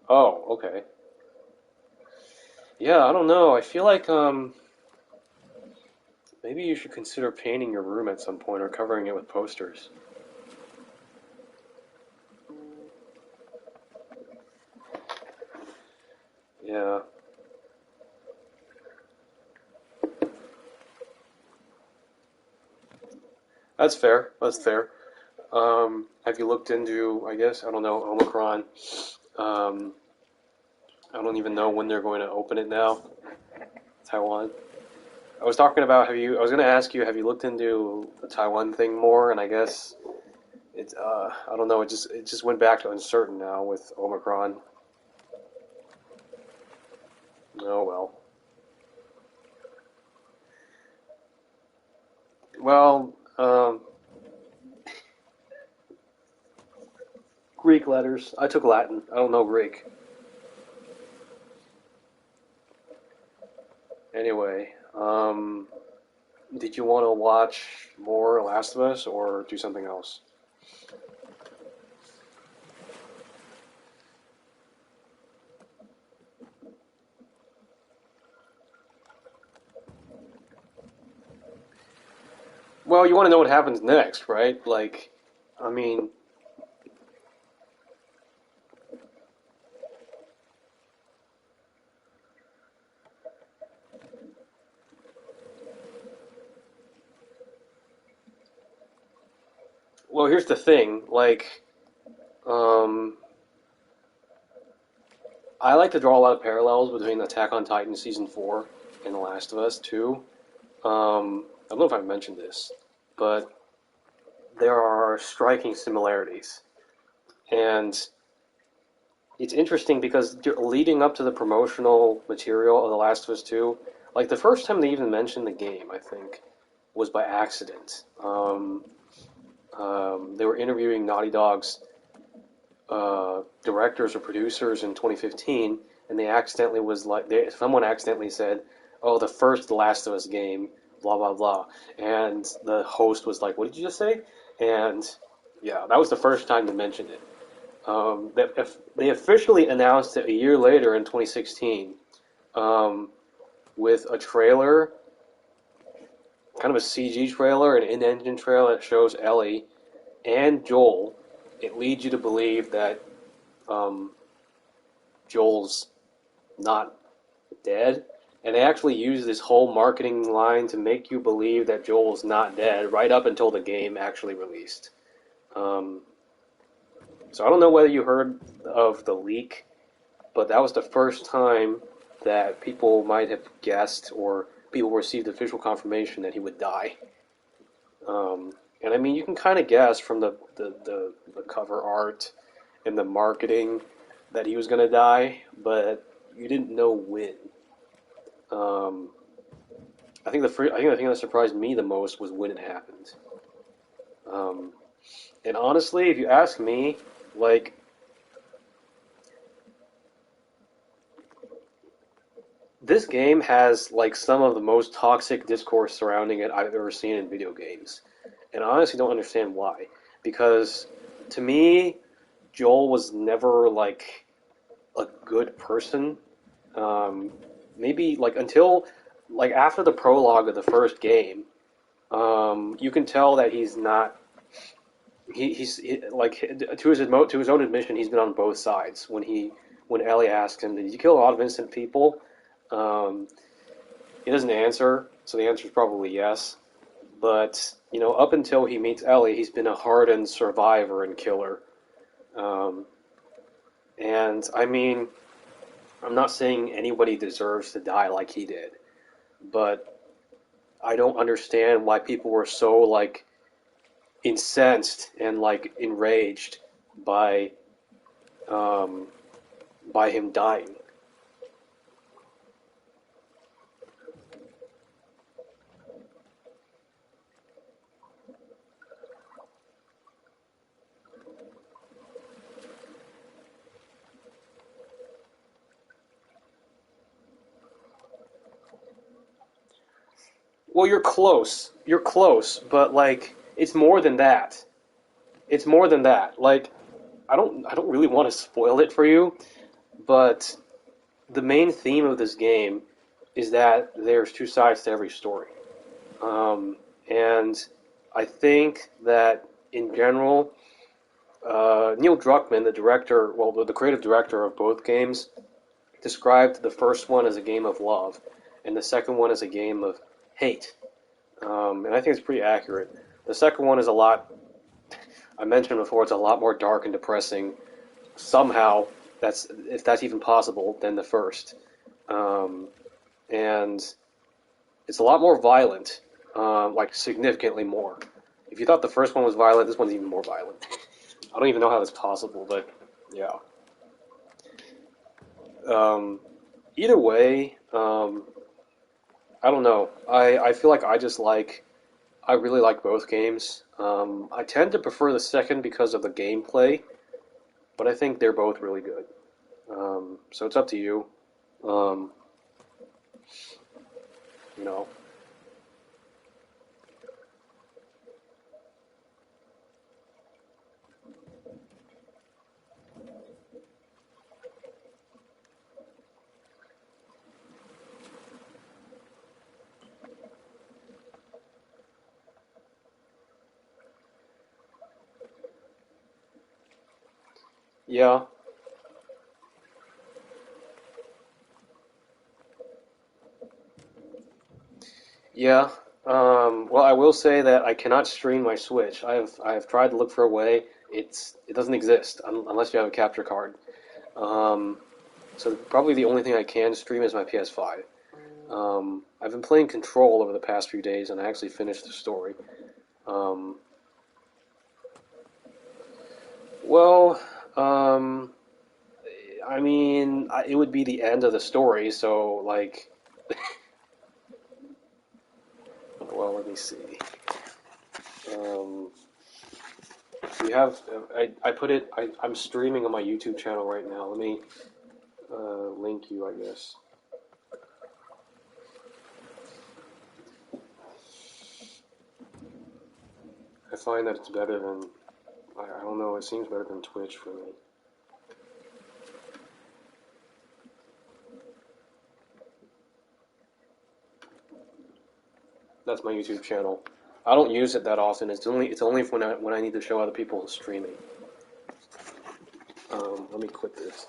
Oh, okay. Yeah, I don't know. I feel like maybe you should consider painting your room at some point or covering it with posters. Yeah, that's fair. That's fair. Have you looked into, I guess, I don't know, Omicron? Um, I don't even know when they're going to open it now, Taiwan. I was talking about, I was going to ask you, have you looked into the Taiwan thing more? And I guess I don't know, it just went back to uncertain now with Omicron. Oh well. Well, Greek letters. I took Latin. I don't know Greek. Anyway, did you want to watch more Last of Us or do something else? Well, you want to know what happens next, right? Like, I mean, well, here's the thing. Like, um, I like to draw a lot of parallels between Attack on Titan season 4 and The Last of Us 2. I don't know if I've mentioned this, but there are striking similarities. And it's interesting because leading up to the promotional material of The Last of Us 2, like the first time they even mentioned the game, I think, was by accident. They were interviewing Naughty Dog's directors or producers in 2015, and they accidentally someone accidentally said, "Oh, the first Last of Us game, blah blah blah," and the host was like, "What did you just say?" And yeah, that was the first time they mentioned it. They officially announced it a year later in 2016 um, with a trailer, kind of a CG trailer, an in-engine trailer that shows Ellie and Joel. It leads you to believe that um, Joel's not dead. And they actually use this whole marketing line to make you believe that Joel's not dead right up until the game actually released. Um, so I don't know whether you heard of the leak, but that was the first time that people might have guessed or people received official confirmation that he would die. Um, and I mean, you can kind of guess from the cover art and the marketing that he was going to die, but you didn't know when. Um, I think the thing that surprised me the most was when it happened. Um, and honestly, if you ask me, like this game has like some of the most toxic discourse surrounding it I've ever seen in video games, and I honestly don't understand why. Because to me, Joel was never like a good person. Um, maybe like until like after the prologue of the first game, you can tell that he's not. Like to his own admission, he's been on both sides. When Ellie asks him, "Did you kill a lot of innocent people?" Um, he doesn't answer, so the answer is probably yes. But up until he meets Ellie, he's been a hardened survivor and killer. Um, and I mean, I'm not saying anybody deserves to die like he did, but I don't understand why people were so like incensed and like enraged by um, by him dying. Well, you're close. You're close, but like it's more than that. It's more than that. Like I don't really want to spoil it for you, but the main theme of this game is that there's two sides to every story. And I think that in general, Neil Druckmann, the director, well, the creative director of both games, described the first one as a game of love, and the second one as a game of hate. And I think it's pretty accurate. The second one is a lot. I mentioned before, it's a lot more dark and depressing. Somehow, that's if that's even possible, than the first. And it's a lot more violent, like significantly more. If you thought the first one was violent, this one's even more violent. I don't even know how that's possible, but yeah. Um, Either way, I don't know. I feel like I really like both games. I tend to prefer the second because of the gameplay, but I think they're both really good. So it's up to you. Um, you know, yeah, yeah. Well, I will say that I cannot stream my Switch. I've tried to look for a way. It doesn't exist unless you have a capture card. Um, so probably the only thing I can stream is my PS5. I've been playing Control over the past few days, and I actually finished the story. Um, well, um, I mean, it would be the end of the story, so like, well, let me see. Um, you have I put it. I'm streaming on my YouTube channel right now. Let me link you, I guess. I find that it's better than I don't know. It seems better than Twitch for me. That's my YouTube channel. I don't use it that often. It's only when I need to show other people streaming. Let me quit this.